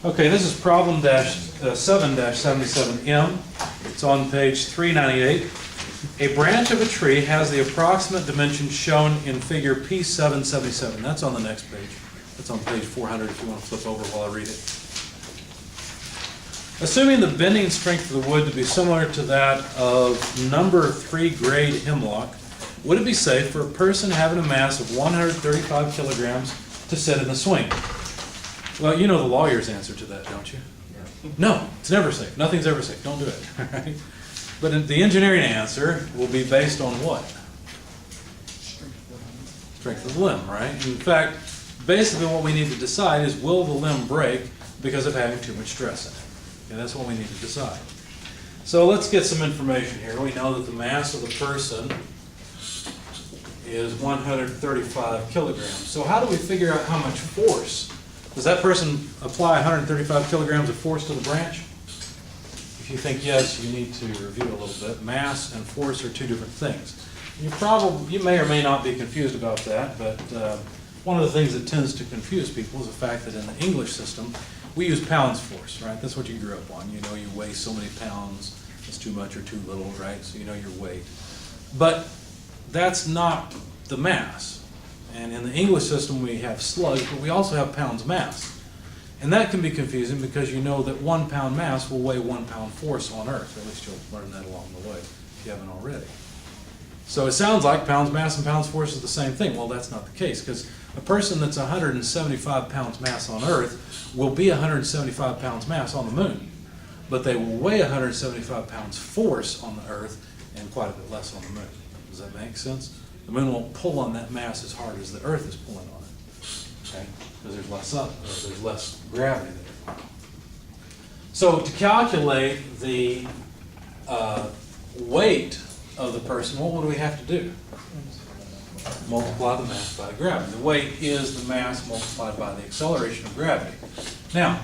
Okay, this is problem 7-77M. It's on page 398. A branch of a tree has the approximate dimensions shown in figure P777. That's on the next page. That's on page 400 if you want to flip over while I read it. Assuming the bending strength of the wood to be similar to that of number 3 grade hemlock, would it be safe for a person having a mass of 135 kilograms to sit in a swing? Well, you know the lawyer's answer to that, don't you? No, it's never safe. Nothing's ever safe. Don't do it. Right? But the engineering answer will be based on what? Strength of the limb, right? In fact, basically what we need to decide is, will the limb break because of having too much stress in it? Okay, that's what we need to decide. So let's get some information here. We know that the mass of the person is 135 kilograms. So how do we figure out how much force? Does that person apply 135 kilograms of force to the branch? If you think yes, you need to review a little bit. Mass and force are two different things. You may or may not be confused about that, but one of the things that tends to confuse people is the fact that in the English system, we use pounds force, right? That's what you grew up on. You know you weigh so many pounds, it's too much or too little, right? So you know your weight. But that's not the mass. And in the English system, we have slugs, but we also have pounds mass. And that can be confusing because you know that 1 pound mass will weigh 1 pound force on Earth. At least you'll learn that along the way if you haven't already. So it sounds like pounds mass and pounds force is the same thing. Well, that's not the case, because a person that's 175 pounds mass on Earth will be 175 pounds mass on the moon. But they will weigh 175 pounds force on the Earth and quite a bit less on the moon. Does that make sense? The moon won't pull on that mass as hard as the Earth is pulling on it. Okay? Because there's less gravity there. So to calculate the weight of the person, what would we have to do? Multiply the mass by gravity. The weight is the mass multiplied by the acceleration of gravity. Now,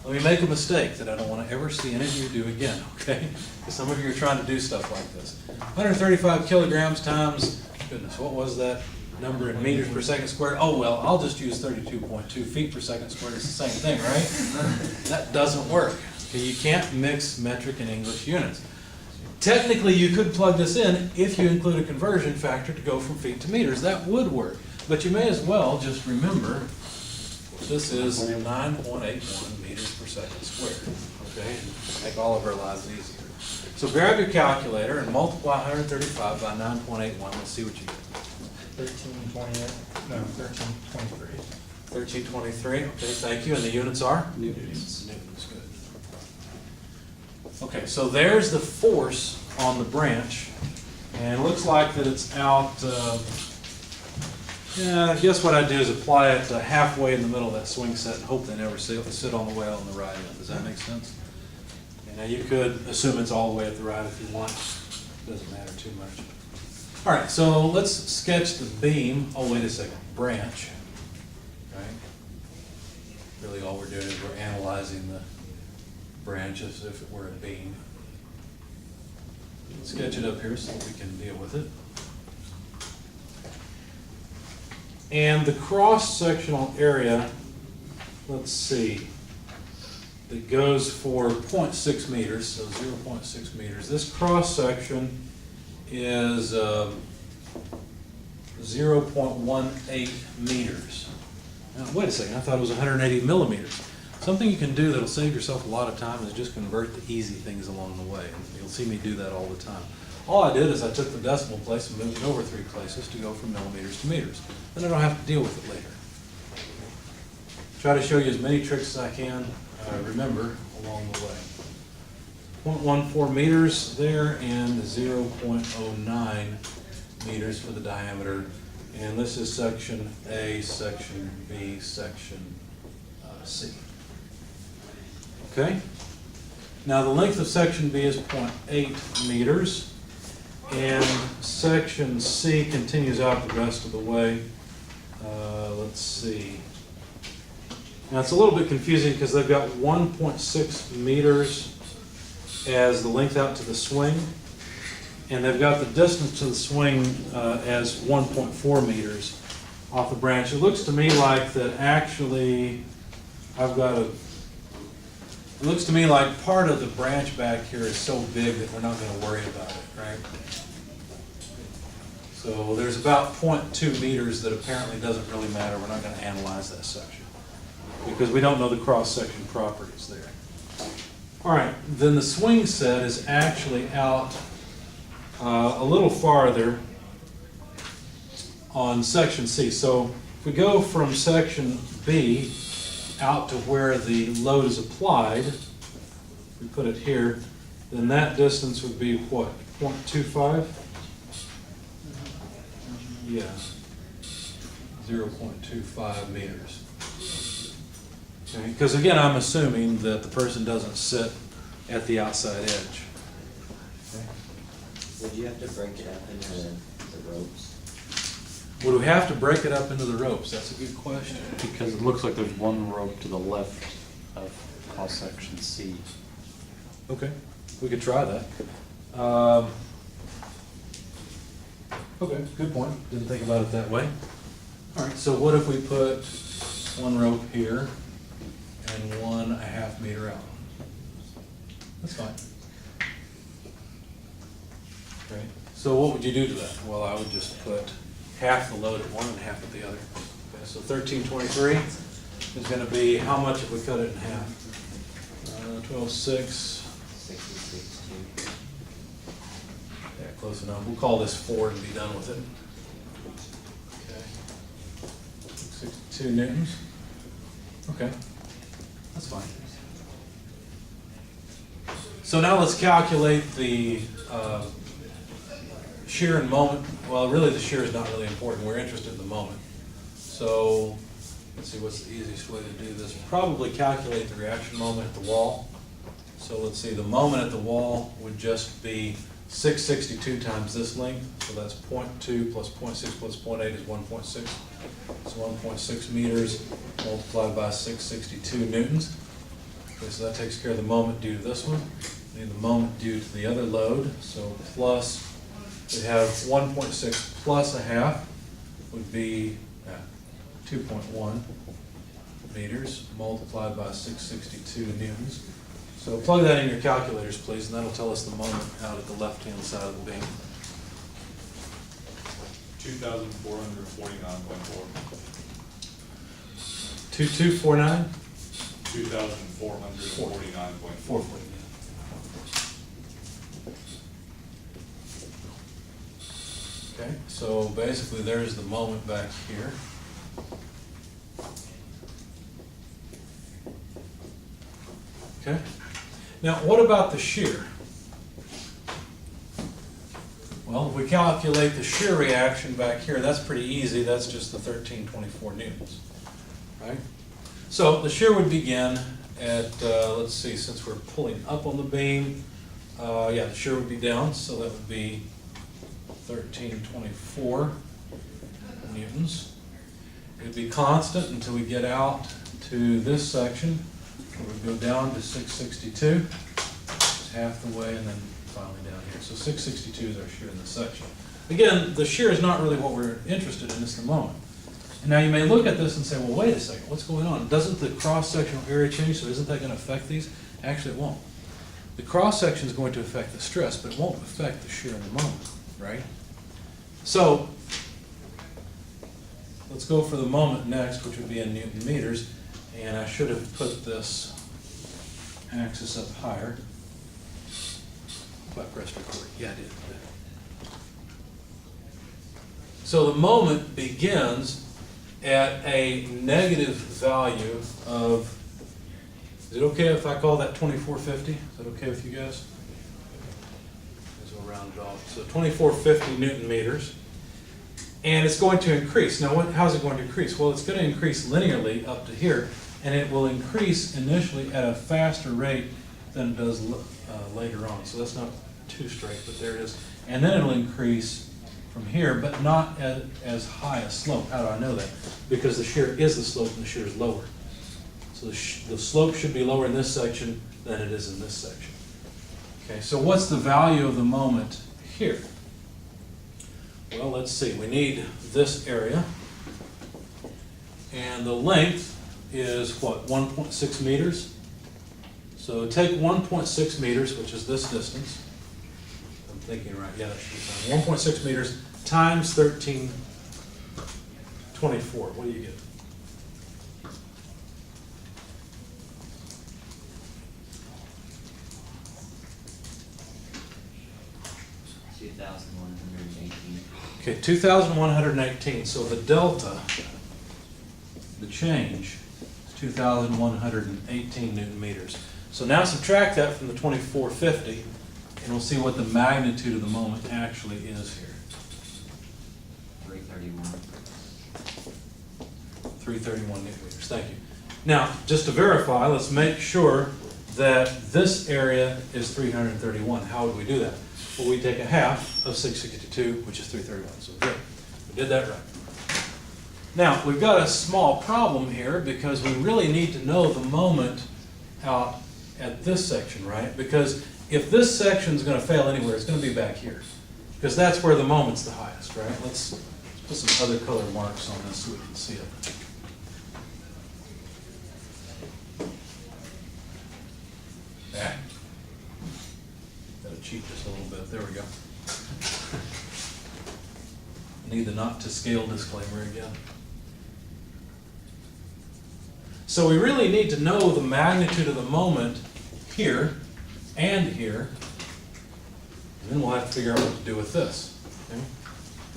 let me make a mistake that I don't want to ever see any of you do again, okay? Because some of you are trying to do stuff like this. 135 kilograms times, goodness, what was that number in meters per second squared? Oh, well, I'll just use 32.2 feet per second squared. It's the same thing, right? That doesn't work. Okay, you can't mix metric and English units. Technically, you could plug this in if you include a conversion factor to go from feet to meters. That would work. But you may as well just remember this is 9.81 meters per second squared. Okay? Make all of our lives easier. So grab your calculator and multiply 135 by 9.81. Let's see what you get. 1328. No, 1323. 1323. Okay, thank you. And the units are? Newtons. Newtons, good. Okay, so there's the force on the branch. And it looks like that it's out, I guess what I do is apply it halfway in the middle of that swing set and hope they never sit on the way on the right end. Does that make sense? Now you could assume it's all the way at the right if you want. It doesn't matter too much. All right, so let's sketch the beam. Oh, wait a second. Branch. Okay. Really all we're doing is we're analyzing the branch as if it were a beam. Let's sketch it up here so we can deal with it. And the cross-sectional area, let's see, that goes for 0.6 meters, so 0.6 meters. This cross-section is 0.18 meters. Now, wait a second, I thought it was 180 millimeters. Something you can do that'll save yourself a lot of time is just convert the easy things along the way. And you'll see me do that all the time. All I did is I took the decimal place and moved it over 3 places to go from millimeters to meters. Then I don't have to deal with it later. Try to show you as many tricks as I can remember along the way. 0.14 meters there and 0.09 meters for the diameter. And this is section A, section B, section C. Okay? Now the length of section B is 0.8 meters. And section C continues out the rest of the way. Let's see. Now it's a little bit confusing because they've got 1.6 meters as the length out to the swing, and they've got the distance to the swing as 1.4 meters off the branch. It looks to me like that actually I've got to It looks to me like part of the branch back here is so big that we're not gonna worry about it, right? So there's about 0.2 meters that apparently doesn't really matter. We're not gonna analyze that section because we don't know the cross-section properties there. All right, then the swing set is actually out a little farther on section C. So if we go from section B out to where the load is applied, if we put it here, then that distance would be what, 0.25? Yeah, 0.25 meters. Okay, because again, I'm assuming that the person doesn't sit at the outside edge. Okay. Would you have to break it up into the ropes? Would we have to break it up into the ropes? That's a good question. Because it looks like there's one rope to the left of cross-section C. Okay, we could try that. Okay, good point. Didn't think about it that way. All right, so what if we put one rope here and 1.5 meter out? That's fine. Okay, so what would you do to that? Well, I would just put half the load at one and half at the other. Okay, so 1323 is going to be, how much if we cut it in half? 12.6. 66.2. Yeah, close enough. We'll call this 4 and be done with it. Okay. 62 newtons. Okay, that's fine. So now let's calculate the shear and moment. Well, really the shear is not really important. We're interested in the moment. So let's see what's the easiest way to do this. Probably calculate the reaction moment at the wall. So let's see, the moment at the wall would just be 662 times this length. So that's 0.2 plus 0.6 plus 0.8 is 1.6. So 1.6 meters multiplied by 662 newtons. Okay, so that takes care of the moment due to this one. We need the moment due to the other load. So plus, we have 1.6 plus a half would be 2.1 meters multiplied by 662 newtons. So plug that in your calculators, please, and that'll tell us the moment out at the left-hand side of the beam. 2,449.4. 2249? 2,449.4. 440. Okay, so basically there's the moment back here. Okay, now what about the shear? Well, if we calculate the shear reaction back here, that's pretty easy. That's just the 1324 newtons, right? So the shear would begin at, let's see, since we're pulling up on the beam, yeah, the shear would be down, so that would be 1324 newtons. It would be constant until we get out to this section. It would go down to 662, just half the way, and then finally down here. So 662 is our shear in this section. Again, the shear is not really what we're interested in, it's the moment. And now you may look at this and say, well, wait a second, what's going on? Doesn't the cross-sectional area change, so isn't that going to affect these? Actually, it won't. The cross-section is going to affect the stress, but it won't affect the shear in the moment, right? So let's go for the moment next, which would be in Newton meters. And I should have put this axis up higher. If I pressed record. Yeah, I did. So the moment begins at a negative value of, is it okay if I call that 2450? Is that okay with you guys? We'll round it off. So 2450 Newton meters. And it's going to increase. Now, how's it going to increase? Well, it's going to increase linearly up to here, and it will increase initially at a faster rate than it does later on. So that's not too straight, but there it is. And then it'll increase from here, but not at as high a slope. How do I know that? Because the shear is the slope and the shear is lower. So the slope should be lower in this section than it is in this section. Okay, so what's the value of the moment here? Well, let's see. We need this area. And the length is what, 1.6 meters? So take 1.6 meters, which is this distance. I'm thinking right, yeah, that should be fine. 1.6 meters times 1324. What do you get? 2,118. Okay, 2,118. So the delta, the change, is 2,118 newton meters. So now subtract that from the 2450, and we'll see what the magnitude of the moment actually is here. 331. 331 newton meters. Thank you. Now, just to verify, let's make sure that this area is 331. How would we do that? Well, we take a half of 662, which is 331. So good. We did that right. Now, we've got a small problem here because we really need to know the moment out at this section, right? Because if this section is going to fail anywhere, it's going to be back here. Because that's where the moment's the highest, right? Let's put some other color marks on this so we can see it. Yeah. Gotta cheat just a little bit. There we go. I need the not to scale disclaimer again. So we really need to know the magnitude of the moment here and here. And then we'll have to figure out what to do with this. Okay?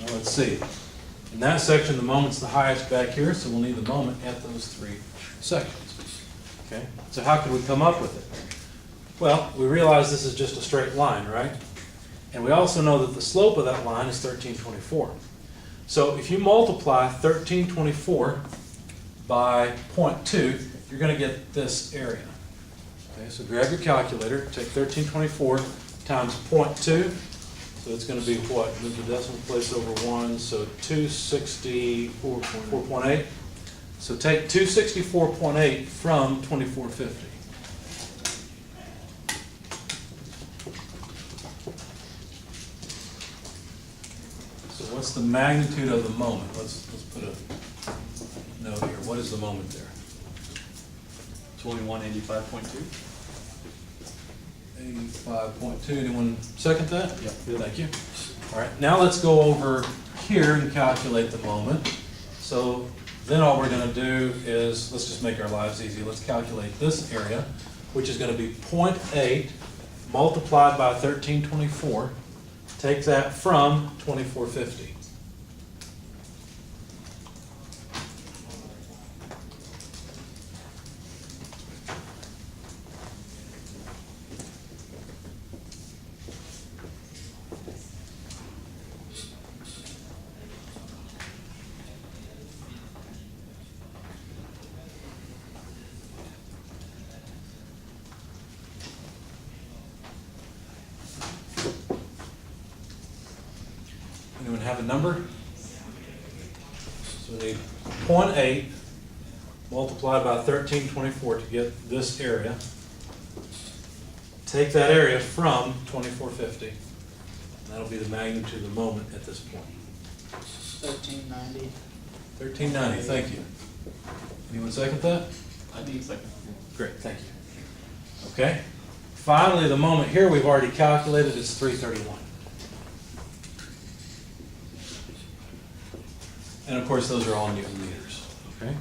Now let's see. In that section, the moment's the highest back here, so we'll need the moment at those three sections. Okay? So how could we come up with it? Well, we realize this is just a straight line, right? And we also know that the slope of that line is 1324. So if you multiply 1324 by 0.2, you're going to get this area. Okay, so grab your calculator, take 1324 times 0.2. So it's going to be what? Move the decimal place over 1, so 264.8. So take 264.8 from 2450. So what's the magnitude of the moment? Let's put a note here. What is the moment there? 2185.2. 85.2. Anyone second that? Yep. Thank you. All right, now let's go over here and calculate the moment. So then all we're going to do is, let's just make our lives easy. Let's calculate this area, which is going to be 0.8 multiplied by 1324. Take that from 2450. Anyone have a number? So we need 0.8 multiplied by 1324 to get this area. Take that area from 2450. And that'll be the magnitude of the moment at this point. 1390. 1390, thank you. Anyone second that? I think it's like, Great, thank you. Okay. Finally, the moment here we've already calculated is 331. And of course, those are all Newton meters. Okay.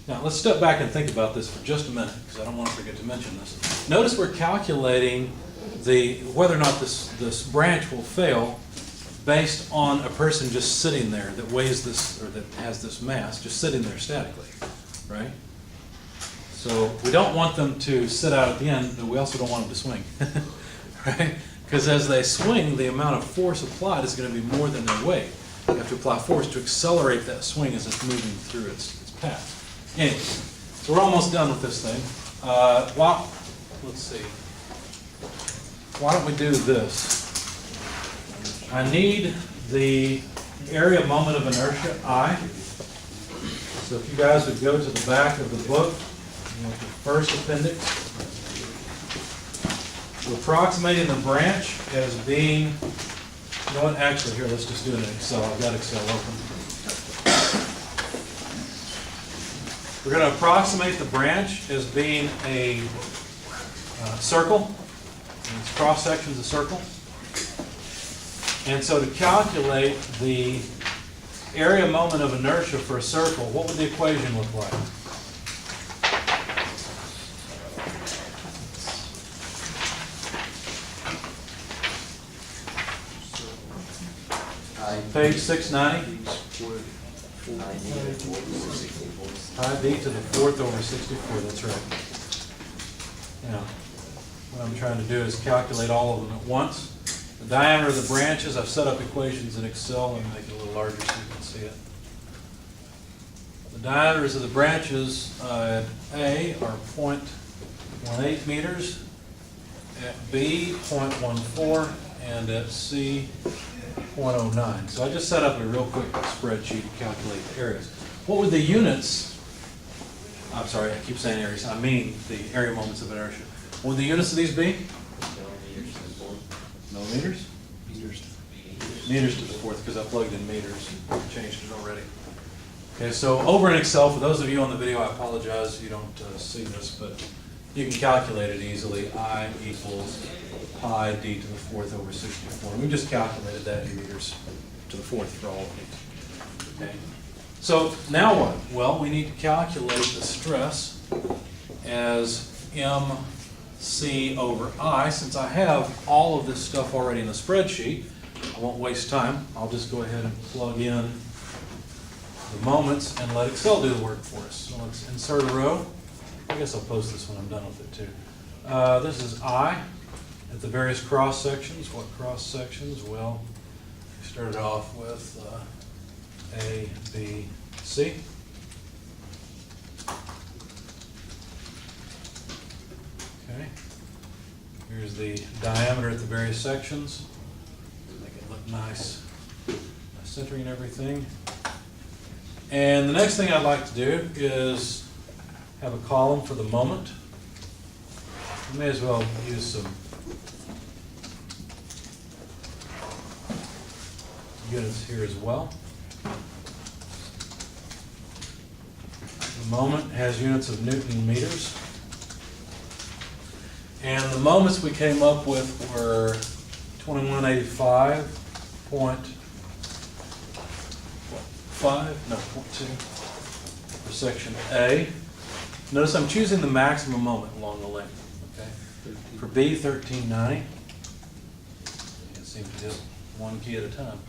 Now let's step back and think about this for just a minute, because I don't want to forget to mention this. Notice we're calculating whether or not this branch will fail based on a person just sitting there that weighs this, or that has this mass, just sitting there statically, right? So we don't want them to sit out at the end, but we also don't want them to swing, right? Because as they swing, the amount of force applied is going to be more than their weight. You have to apply force to accelerate that swing as it's moving through its path. Anyway, so we're almost done with this thing. Let's see. Why don't we do this? I need the area moment of inertia, I. So if you guys would go to the back of the book, the first appendix. We're approximating the branch as being, you know what, actually here, let's just do it in Excel. I've got Excel open. We're going to approximate the branch as being a circle. And its cross section is a circle. And so to calculate the area moment of inertia for a circle, what would the equation look like? Page 690. Pi d to the fourth over 64, that's right. Now, what I'm trying to do is calculate all of them at once. The diameter of the branches, I've set up equations in Excel and make it a little larger so you can see it. The diameters of the branches at A are 0.18 meters, at B 0.14, and at C 0.09. So I just set up a real quick spreadsheet to calculate the areas. What would the units, I'm sorry, I keep saying areas, I mean the area moments of inertia. What would the units of these be? Millimeters? Meters to the fourth, because I plugged in meters. Changed it already. Okay, so over in Excel, for those of you on the video, I apologize you don't see this, but you can calculate it easily. I equals pi d to the fourth over 64. We just calculated that in meters to the fourth for all of these. Okay. So now what? Well, we need to calculate the stress as mc over I. Since I have all of this stuff already in the spreadsheet, I won't waste time. I'll just go ahead and plug in the moments and let Excel do the work for us. So let's insert a row. I guess I'll post this when I'm done with it too. This is I at the various cross sections. What cross sections? Well, we started off with A, B, C. Okay. Here's the diameter at the various sections. Make it look nice, centering and everything. And the next thing I'd like to do is have a column for the moment. I may as well use some units here as well. The moment has units of Newton meters. And the moments we came up with were 2185.2 for section A. Notice I'm choosing the maximum moment along the length. Okay. For B, 1390. It seems to hit one key at a time.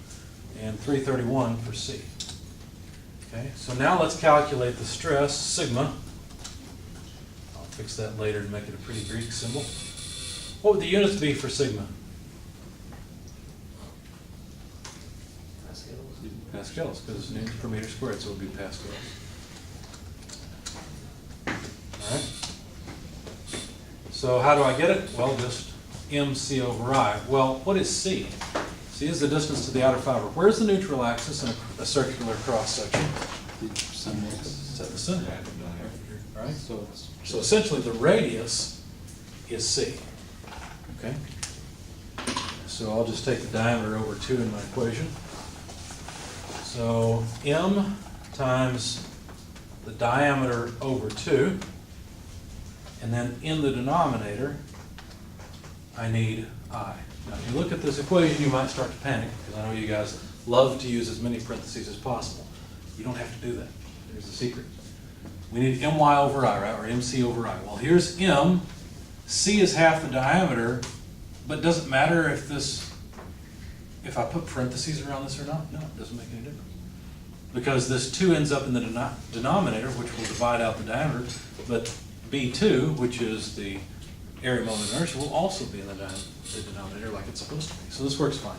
And 331 for C. Okay, so now let's calculate the stress, sigma. I'll fix that later and make it a pretty Greek symbol. What would the units be for sigma? Pascals, because it's newtons per meter squared, so it would be pascals. All right. So how do I get it? Well, just mc over I. Well, what is C? C is the distance to the outer fiber. Where's the neutral axis in a circular cross section? It's at the center. Right? So essentially the radius is C. Okay? So I'll just take the diameter over 2 in my equation. So m times the diameter over 2, and then in the denominator I need I. Now, if you look at this equation, you might start to panic, because I know you guys love to use as many parentheses as possible. You don't have to do that. There's the secret. We need my over I, right, or mc over I. Well, here's m. C is half the diameter, but does it matter if I put parentheses around this or not? No, it doesn't make any difference. Because this 2 ends up in the denominator, which will divide out the diameter, but B2, which is the area moment of inertia, will also be in the denominator like it's supposed to be. So this works fine.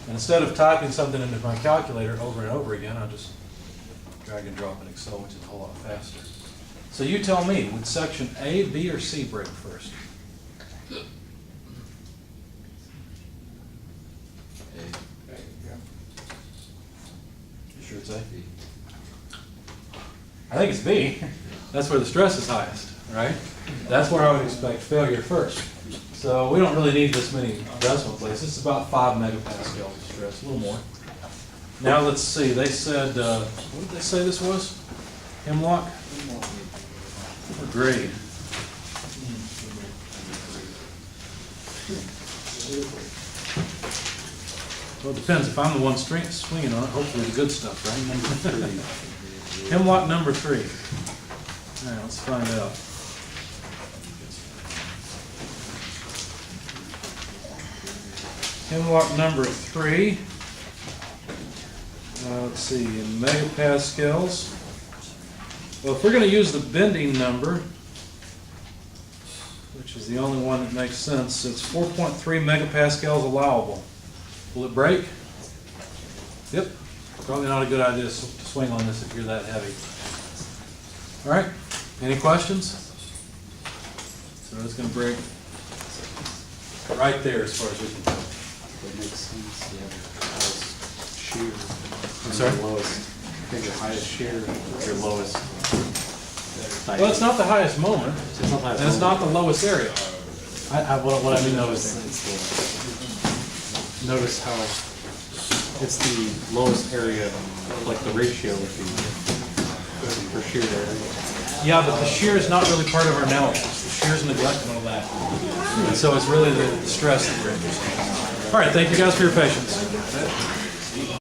And instead of typing something into my calculator over and over again, I'll just drag and drop in Excel, which is a whole lot faster. So you tell me, would section A, B, or C break first? You sure it's A? I think it's B. That's where the stress is highest, right? That's where I would expect failure first. So we don't really need this many decimal places. It's about 5 megapascals of stress, a little more. Now let's see, they said, what did they say this was? Hemlock? Or grade? Well, it depends. If I'm the one swinging on it, hopefully the good stuff, right? Number 3. Hemlock number 3. All right, let's find out. Hemlock number 3. Let's see, in megapascals. Well, if we're going to use the bending number, which is the only one that makes sense, it's 4.3 megapascals allowable. Will it break? Yep. Probably not a good idea to swing on this if you're that heavy. All right. Any questions? So it's going to break right there as far as we can tell. That makes sense, yeah. Highest shear. I'm sorry? Your lowest, I think your highest shear, your lowest. Well, it's not the highest moment, It's not the highest and it's not moment. the lowest area. What I mean though is, notice how it's the lowest area, like the ratio would be for shear area. Yeah, but the shear is not really part of our analysis. The shear is neglected all that. And so it's really the stress that we're interested in. All right, thank you guys for your patience.